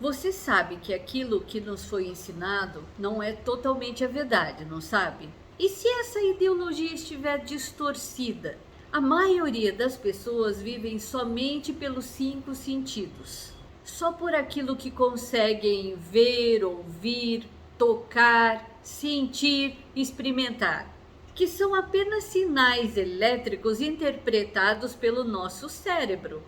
Você sabe que aquilo que nos foi ensinado não é totalmente a verdade, não sabe? E se essa ideologia estiver distorcida? A maioria das pessoas vivem somente pelos cinco sentidos, só por aquilo que conseguem ver, ouvir, tocar, sentir, experimentar, que são apenas sinais elétricos interpretados pelo nosso cérebro,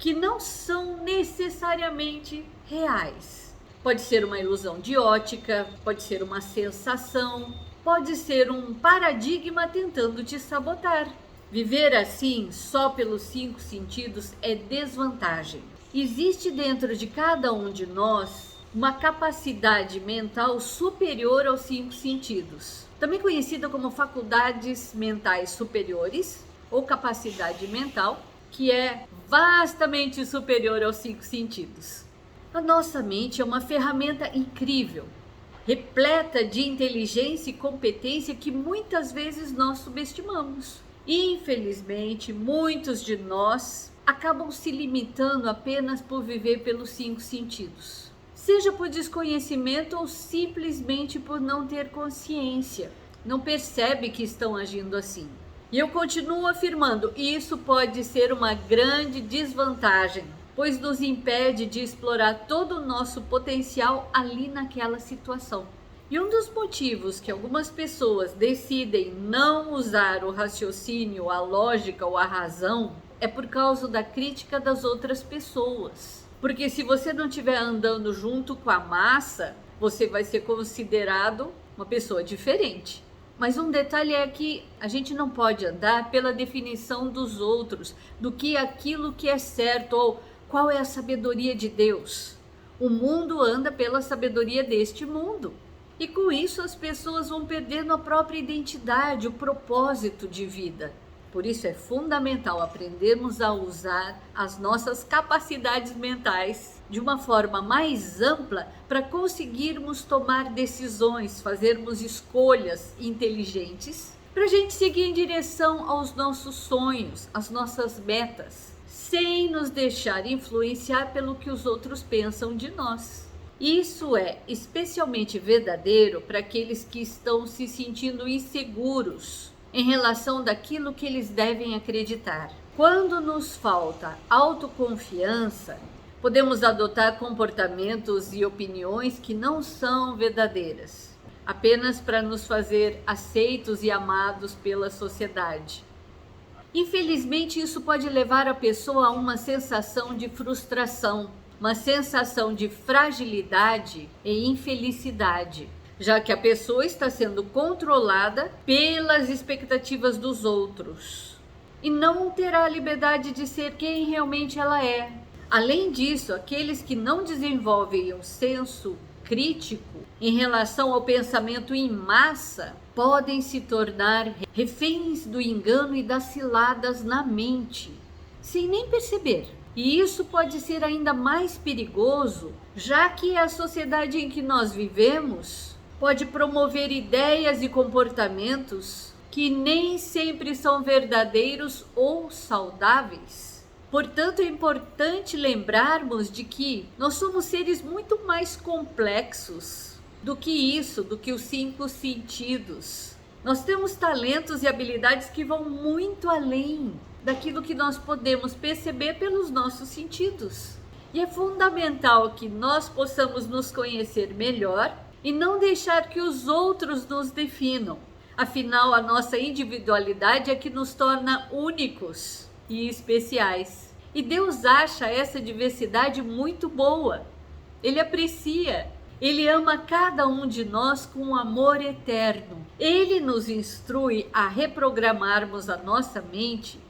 que não são necessariamente reais. Pode ser uma ilusão de ótica, pode ser uma sensação, pode ser um paradigma tentando te sabotar. Viver assim, só pelos cinco sentidos, é desvantagem. Existe dentro de cada um de nós uma capacidade mental superior aos cinco sentidos, também conhecida como faculdades mentais superiores ou capacidade mental, que é vastamente superior aos cinco sentidos. A nossa mente é uma ferramenta incrível, repleta de inteligência e competência que muitas vezes nós subestimamos. Infelizmente, muitos de nós acabam se limitando apenas por viver pelos cinco sentidos, seja por desconhecimento ou simplesmente por não ter consciência, não percebe que estão agindo assim. E eu continuo afirmando, isso pode ser uma grande desvantagem, pois nos impede de explorar todo o nosso potencial ali naquela situação. E um dos motivos que algumas pessoas decidem não usar o raciocínio, a lógica ou a razão é por causa da crítica das outras pessoas. Porque se você não estiver andando junto com a massa, você vai ser considerado uma pessoa diferente. Mas um detalhe é que a gente não pode andar pela definição dos outros, do que aquilo que é certo ou qual é a sabedoria de Deus. O mundo anda pela sabedoria deste mundo. E com isso as pessoas vão perdendo a própria identidade, o propósito de vida. Por isso é fundamental aprendermos a usar as nossas capacidades mentais de uma forma mais ampla para conseguirmos tomar decisões, fazermos escolhas inteligentes, para a gente seguir em direção aos nossos sonhos, às nossas metas, sem nos deixar influenciar pelo que os outros pensam de nós. Isso é especialmente verdadeiro para aqueles que estão se sentindo inseguros em relação daquilo que eles devem acreditar. Quando nos falta autoconfiança, podemos adotar comportamentos e opiniões que não são verdadeiras, apenas para nos fazer aceitos e amados pela sociedade. Infelizmente, isso pode levar a pessoa a uma sensação de frustração, uma sensação de fragilidade e infelicidade, já que a pessoa está sendo controlada pelas expectativas dos outros e não terá a liberdade de ser quem realmente ela é. Além disso, aqueles que não desenvolvem um senso crítico em relação ao pensamento em massa podem se tornar reféns do engano e das ciladas na mente, sem nem perceber. E isso pode ser ainda mais perigoso, já que a sociedade em que nós vivemos pode promover ideias e comportamentos que nem sempre são verdadeiros ou saudáveis. Portanto, é importante lembrarmos de que nós somos seres muito mais complexos do que isso, do que os cinco sentidos. Nós temos talentos e habilidades que vão muito além daquilo que nós podemos perceber pelos nossos sentidos. E é fundamental que nós possamos nos conhecer melhor e não deixar que os outros nos definam. Afinal, a nossa individualidade é que nos torna únicos e especiais. E Deus acha essa diversidade muito boa. Ele aprecia. Ele ama cada um de nós com um amor eterno. Ele nos instrui a reprogramarmos a nossa mente.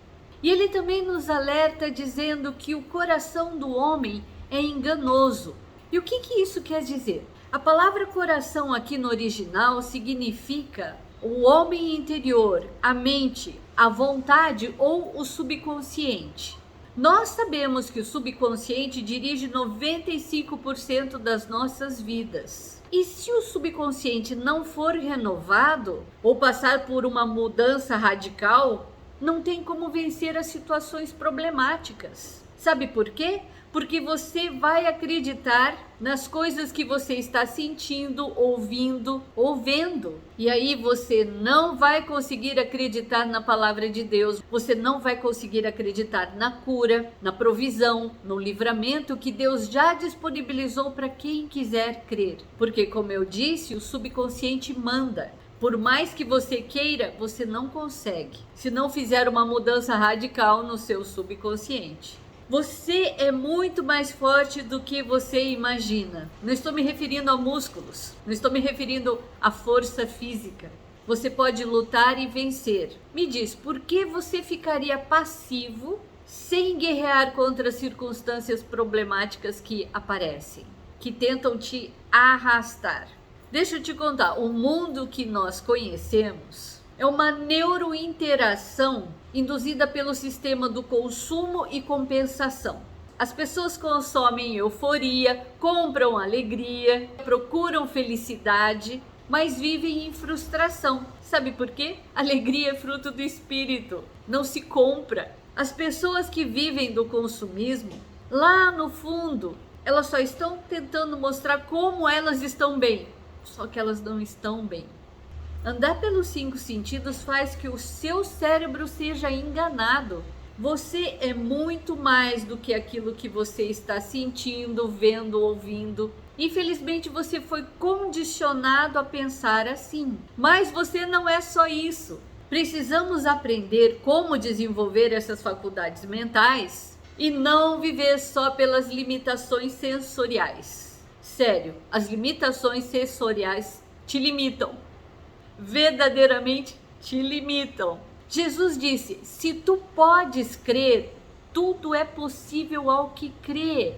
E ele também nos alerta dizendo que o coração do homem é enganoso. E o que isso quer dizer? A palavra coração aqui no original significa o homem interior, a mente, a vontade ou o subconsciente. Nós sabemos que o subconsciente dirige 95% das nossas vidas. E se o subconsciente não for renovado ou passar por uma mudança radical, não tem como vencer as situações problemáticas. Sabe por quê? porque você vai acreditar nas coisas que você está sentindo, ouvindo ou vendo. E aí você não vai conseguir acreditar na palavra de Deus, você não vai conseguir acreditar na cura, na provisão, no livramento que Deus já disponibilizou para quem quiser crer. Porque, como eu disse, o subconsciente manda. Por mais que você queira, você não consegue, se não fizer uma mudança radical no seu subconsciente. Você é muito mais forte do que você imagina. Não estou me referindo a músculos, não estou me referindo à força física. Você pode lutar e vencer. Me diz, por que você ficaria passivo sem guerrear contra as circunstâncias problemáticas que aparecem, que tentam te arrastar? Deixa eu te contar, o mundo que nós conhecemos é uma neurointeração induzida pelo sistema do consumo e compensação. As pessoas consomem euforia, compram alegria, procuram felicidade, mas vivem em frustração. Sabe por quê? Alegria é fruto do espírito, não se compra. As pessoas que vivem do consumismo, lá no fundo, elas só estão tentando mostrar como elas estão bem. Só que elas não estão bem. Andar pelos 5 sentidos faz que o seu cérebro seja enganado. Você é muito mais do que aquilo que você está sentindo, vendo, ouvindo. Infelizmente você foi condicionado a pensar assim. Mas você não é só isso. Precisamos aprender como desenvolver essas faculdades mentais e não viver só pelas limitações sensoriais. Sério, as limitações sensoriais te limitam. Verdadeiramente te limitam. Jesus disse: se tu podes crer, tudo é possível ao que crê.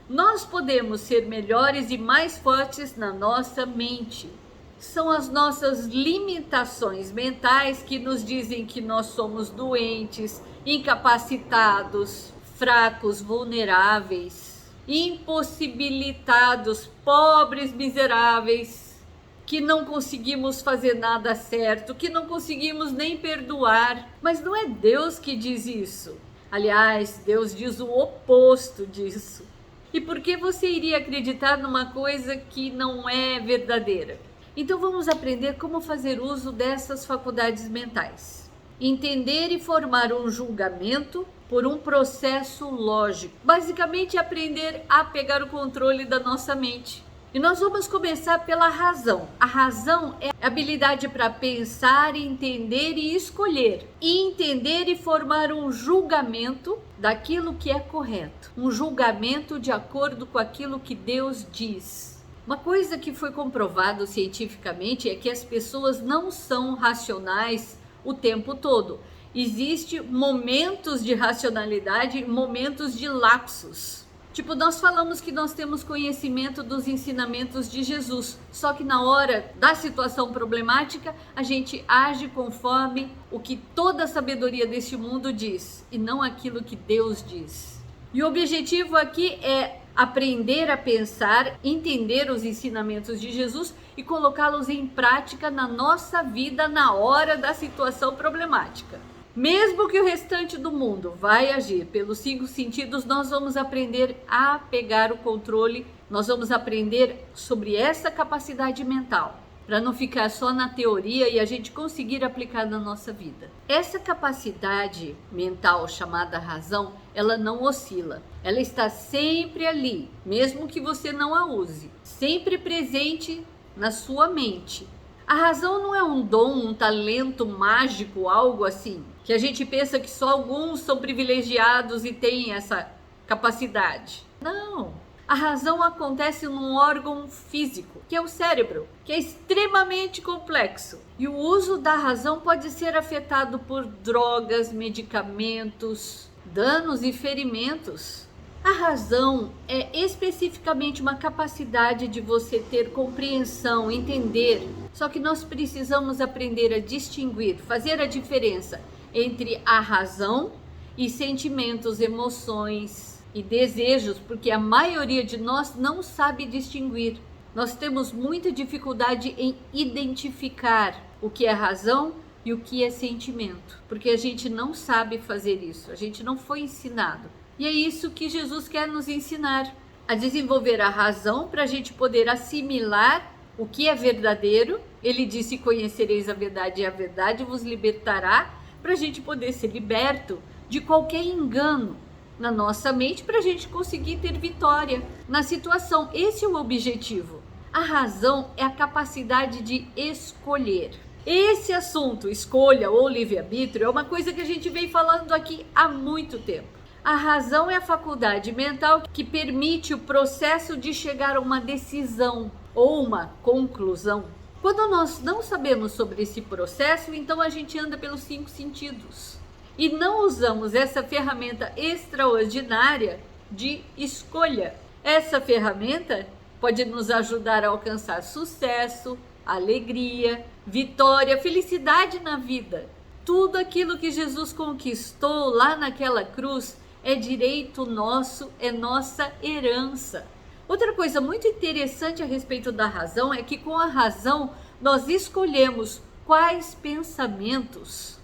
Nós podemos ser melhores e mais fortes na nossa mente. São as nossas limitações mentais que nos dizem que nós somos doentes, incapacitados, fracos, vulneráveis, impossibilitados, pobres, miseráveis, que não conseguimos fazer nada certo, que não conseguimos nem perdoar. Mas não é Deus que diz isso. Aliás, Deus diz o oposto disso. E por que você iria acreditar numa coisa que não é verdadeira? Então vamos aprender como fazer uso dessas faculdades mentais. Entender e formar um julgamento por um processo lógico. Basicamente, aprender a pegar o controle da nossa mente. E nós vamos começar pela razão. A razão é a habilidade para pensar, entender e escolher. E entender e formar um julgamento daquilo que é correto. Um julgamento de acordo com aquilo que Deus diz. Uma coisa que foi comprovado cientificamente é que as pessoas não são racionais o tempo todo. Existem momentos de racionalidade, momentos de lapsos. Tipo, nós falamos que nós temos conhecimento dos ensinamentos de Jesus, só que na hora da situação problemática, a gente age conforme o que toda a sabedoria deste mundo diz, e não aquilo que Deus diz. E o objetivo aqui é aprender a pensar, entender os ensinamentos de Jesus e colocá-los em prática na nossa vida na hora da situação problemática. Mesmo que o restante do mundo vai agir pelos 5 sentidos, nós vamos aprender a pegar o controle, nós vamos aprender sobre essa capacidade mental, para não ficar só na teoria e a gente conseguir aplicar na nossa vida. Essa capacidade mental chamada razão, ela não oscila, ela está sempre ali, mesmo que você não a use, sempre presente na sua mente. A razão não é um dom, um talento mágico, algo assim, que a gente pensa que só alguns são privilegiados e têm essa capacidade. Não! A razão acontece num órgão físico, que é o cérebro, que é extremamente complexo. E o uso da razão pode ser afetado por drogas, medicamentos, danos e ferimentos. A razão é especificamente uma capacidade de você ter compreensão, entender. Só que nós precisamos aprender a distinguir, fazer a diferença entre a razão e sentimentos, emoções e desejos, porque a maioria de nós não sabe distinguir. Nós temos muita dificuldade em identificar o que é razão e o que é sentimento, porque a gente não sabe fazer isso, a gente não foi ensinado E é isso que Jesus quer nos ensinar, a desenvolver a razão para a gente poder assimilar o que é verdadeiro. Ele disse: conhecereis a verdade e a verdade vos libertará, para a gente poder ser liberto de qualquer engano na nossa mente, para a gente conseguir ter vitória na situação. Esse é o objetivo. A razão é a capacidade de escolher. Esse assunto, escolha ou livre-arbítrio, é uma coisa que a gente vem falando aqui há muito tempo. A razão é a faculdade mental que permite o processo de chegar a uma decisão ou uma conclusão. Quando nós não sabemos sobre esse processo, então a gente anda pelos 5 sentidos e não usamos essa ferramenta extraordinária de escolha. Essa ferramenta pode nos ajudar a alcançar sucesso, alegria, vitória, felicidade na vida. Tudo aquilo que Jesus conquistou lá naquela cruz é direito nosso, é nossa herança. Outra coisa muito interessante a respeito da razão é que com a razão nós escolhemos quais pensamentos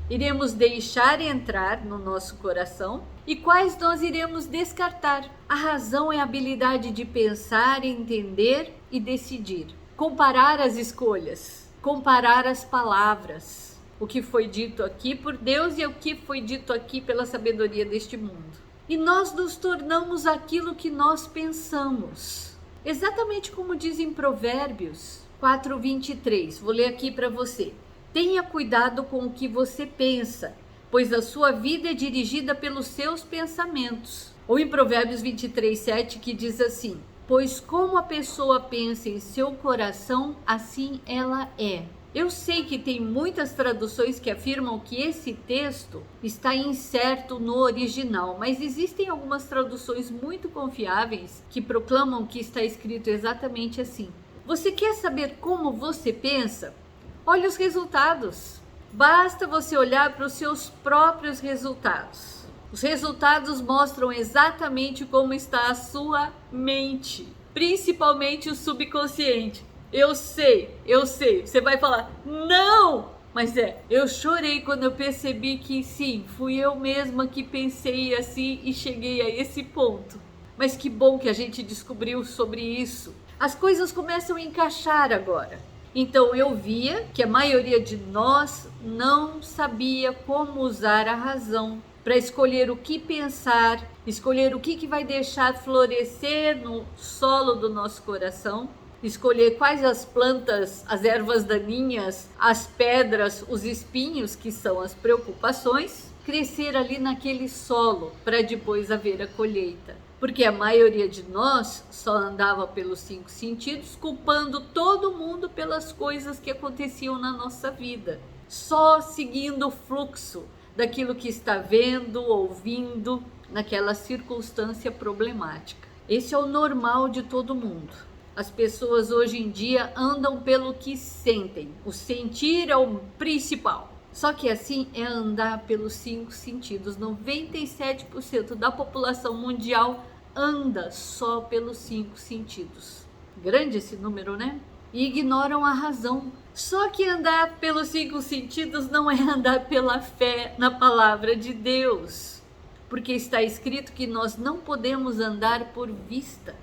iremos deixar entrar no nosso coração e quais nós iremos descartar. A razão é a habilidade de pensar, entender e decidir. Comparar as escolhas, comparar as palavras. O que foi dito aqui por Deus e o que foi dito aqui pela sabedoria deste mundo. E nós nos tornamos aquilo que nós pensamos. Exatamente como diz em Provérbios 4:23. Vou ler aqui para você. Tenha cuidado com o que você pensa, pois a sua vida é dirigida pelos seus pensamentos. Ou em Provérbios 23:7, que diz assim: pois como a pessoa pensa em seu coração, assim ela é. Eu sei que tem muitas traduções que afirmam que esse texto está incerto no original, mas existem algumas traduções muito confiáveis que proclamam que está escrito exatamente assim. Você quer saber como você pensa? Olhe os resultados. Basta você olhar para os seus próprios resultados. Os resultados mostram exatamente como está a sua mente, principalmente o subconsciente. Eu sei. Você vai falar, não! Mas eu chorei quando eu percebi que sim, fui eu mesma que pensei assim e cheguei a esse ponto. Mas que bom que a gente descobriu sobre isso. As coisas começam a encaixar agora. Então eu via que a maioria de nós não sabia como usar a razão para escolher o que pensar, escolher o que vai deixar florescer no solo do nosso coração, escolher quais as plantas, as ervas daninhas, as pedras, os espinhos, que são as preocupações, crescer ali naquele solo para depois haver a colheita. Porque a maioria de nós só andava pelos 5 sentidos, culpando todo mundo pelas coisas que aconteciam na nossa vida, só seguindo o fluxo daquilo que está vendo, ouvindo naquela circunstância problemática. Esse é o normal de todo mundo. As pessoas hoje em dia andam pelo que sentem. O sentir é o principal. Só que assim é andar pelos 5 sentidos. 97% da população mundial anda só pelos 5 sentidos. Grande esse número, né? E ignoram a razão. Só que andar pelos 5 sentidos não é andar pela fé na palavra de Deus. Porque está escrito que nós não podemos andar por vista,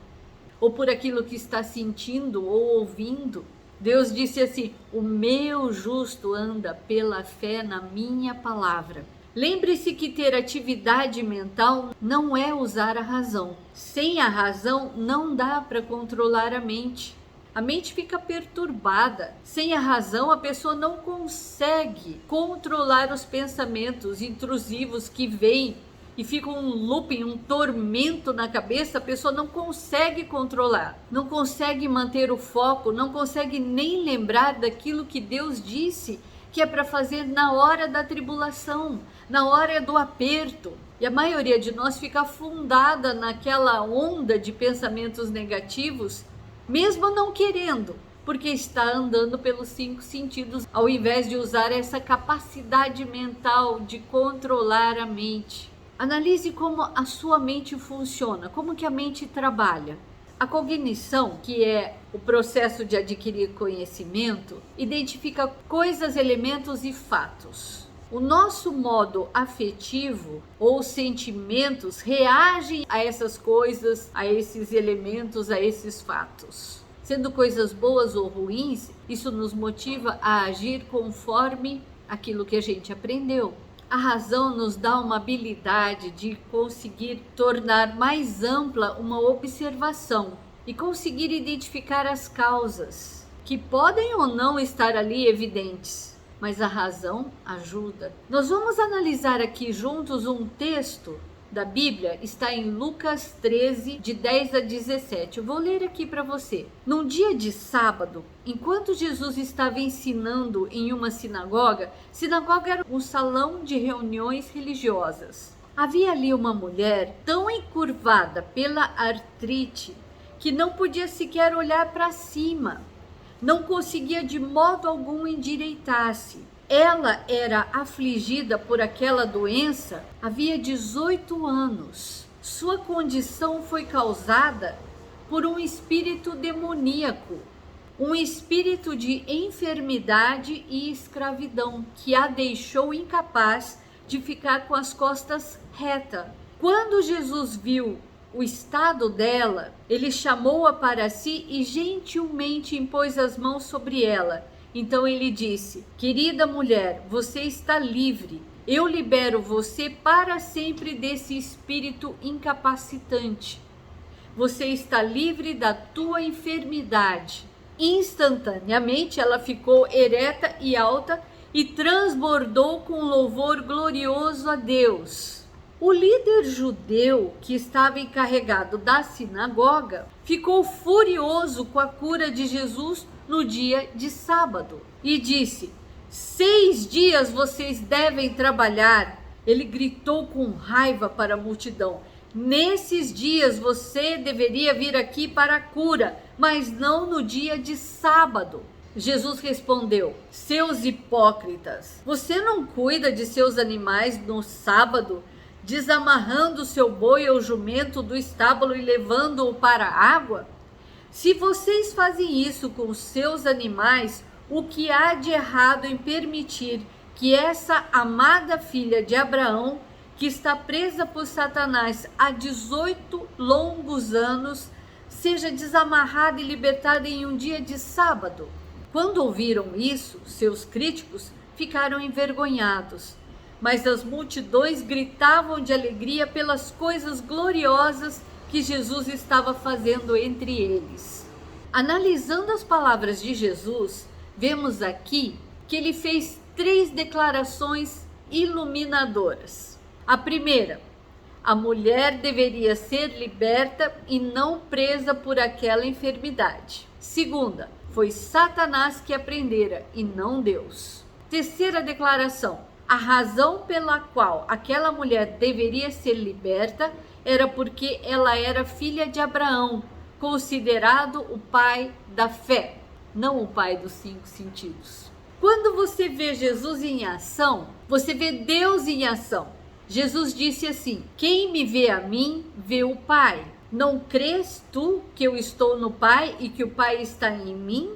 ou por aquilo que está sentindo ou ouvindo. Deus disse assim: o meu justo anda pela fé na minha palavra. Lembre-se que ter atividade mental não é usar a razão. Sem a razão não dá para controlar a mente. A mente fica perturbada. Sem a razão, a pessoa não consegue controlar os pensamentos intrusivos que vêm e fica um looping, um tormento na cabeça. A pessoa não consegue controlar, não consegue manter o foco, não consegue nem lembrar daquilo que Deus disse que é para fazer na hora da tribulação, na hora do aperto. E a maioria de nós fica afundada naquela onda de pensamentos negativos, mesmo não querendo, porque está andando pelos 5 sentidos, ao invés de usar essa capacidade mental de controlar a mente. Analise como a sua mente funciona, como que a mente trabalha. A cognição, que é o processo de adquirir conhecimento, identifica coisas, elementos e fatos. O nosso modo afetivo ou sentimentos reagem a essas coisas, a esses elementos, a esses fatos. Sendo coisas boas ou ruins, isso nos motiva a agir conforme aquilo que a gente aprendeu. A razão nos dá uma habilidade de conseguir tornar mais ampla uma observação e conseguir identificar as causas, que podem ou não estar ali evidentes, mas a razão ajuda. Nós vamos analisar aqui juntos um texto da Bíblia, está em Lucas 13, de 10 a 17. Eu vou ler aqui para você. Num dia de sábado, enquanto Jesus estava ensinando em uma sinagoga era um salão de reuniões religiosas. Havia ali uma mulher tão encurvada pela artrite que não podia sequer olhar para cima. Não conseguia de modo algum endireitar-se. Ela era afligida por aquela doença havia 18 anos. Sua condição foi causada por um espírito demoníaco, um espírito de enfermidade e escravidão, que a deixou incapaz de ficar com as costas retas. Quando Jesus viu o estado dela, ele chamou-a para si e gentilmente impôs as mãos sobre ela. Então ele disse: querida mulher, você está livre. Eu libero você para sempre desse espírito incapacitante. Você está livre da tua enfermidade. Instantaneamente ela ficou ereta e alta e transbordou com louvor glorioso a Deus. O líder judeu que estava encarregado da sinagoga ficou furioso com a cura de Jesus no dia de sábado e disse: 6 dias vocês devem trabalhar. Ele gritou com raiva para a multidão: nesses dias você deveria vir aqui para a cura, mas não no dia de sábado. Jesus respondeu: seus hipócritas, você não cuida de seus animais no sábado, desamarrando seu boi ou jumento do estábulo e levando-o para a água? Se vocês fazem isso com os seus animais, o que há de errado em permitir que essa amada filha de Abraão, que está presa por Satanás há 18 longos anos, seja desamarrada e libertada em um dia de sábado? Quando ouviram isso, seus críticos ficaram envergonhados, mas as multidões gritavam de alegria pelas coisas gloriosas que Jesus estava fazendo entre eles. Analisando as palavras de Jesus, vemos aqui que ele fez 3 declarações iluminadoras. A primeira: a mulher deveria ser liberta e não presa por aquela enfermidade. Segunda: foi Satanás que a prendera e não Deus. Terceira declaração: a razão pela qual aquela mulher deveria ser liberta era porque ela era filha de Abraão, considerado o pai da fé, não o pai dos 5 sentidos. Quando você vê Jesus em ação, você vê Deus em ação. Jesus disse assim: quem me vê a mim, vê o Pai. Não crês tu que eu estou no Pai e que o Pai está em mim?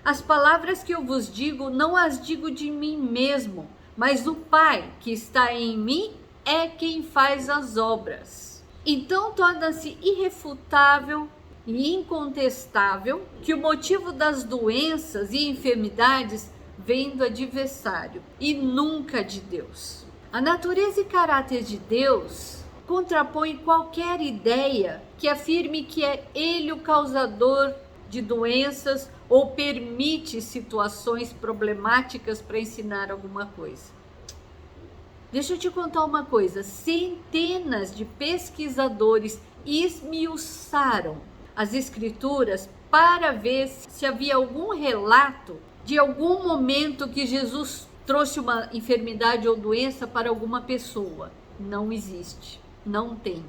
As palavras que eu vos digo, não as digo de mim mesmo, mas o Pai que está em mim é quem faz as obras. Então torna-se irrefutável e incontestável que o motivo das doenças e enfermidades vem do adversário e nunca de Deus. A natureza e caráter de Deus contrapõe qualquer ideia que afirme que é Ele o causador de doenças ou permite situações problemáticas para ensinar alguma coisa. Deixa eu te contar uma coisa: centenas de pesquisadores esmiuçaram as escrituras para ver se havia algum relato de algum momento que Jesus trouxe uma enfermidade ou doença para alguma pessoa. Não existe, não tem.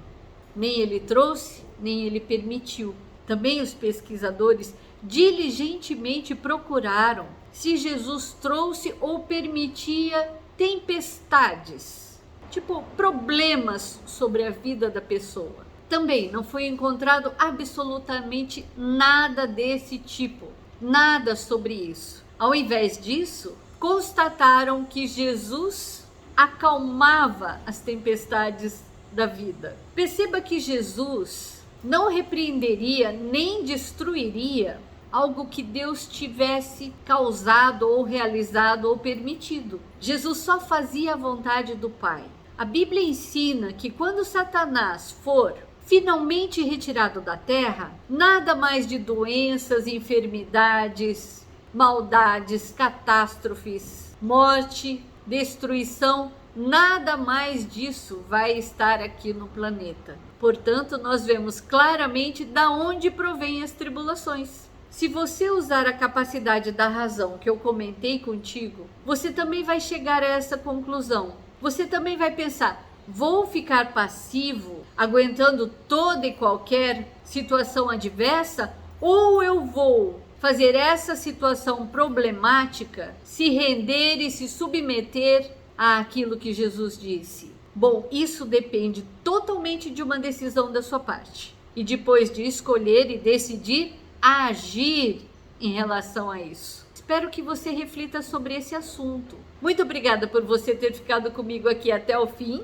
Nem ele trouxe, nem ele permitiu. Também os pesquisadores diligentemente procuraram se Jesus trouxe ou permitia tempestades, tipo problemas sobre a vida da pessoa. Também não foi encontrado absolutamente nada desse tipo, nada sobre isso. Ao invés disso, constataram que Jesus acalmava as tempestades da vida. Perceba que Jesus não repreenderia nem destruiria algo que Deus tivesse causado ou realizado ou permitido. Jesus só fazia a vontade do Pai. A Bíblia ensina que quando Satanás for finalmente retirado da terra, nada mais de doenças, enfermidades, maldades, catástrofes, morte, destruição, nada mais disso vai estar aqui no planeta. Portanto, nós vemos claramente da onde provém as tribulações. Se você usar a capacidade da razão que eu comentei contigo, você também vai chegar a essa conclusão. Você também vai pensar: vou ficar passivo, aguentando toda e qualquer situação adversa, ou eu vou fazer essa situação problemática se render e se submeter àquilo que Jesus disse? Bom, isso depende totalmente de uma decisão da sua parte. E depois de escolher e decidir, agir em relação a isso. Espero que você reflita sobre esse assunto. Muito obrigada por você ter ficado comigo aqui até o fim.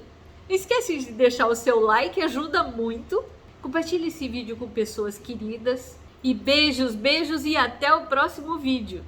Não esquece de deixar o seu like, ajuda muito. Compartilhe esse vídeo com pessoas queridas. E beijos, beijos e até o próximo vídeo.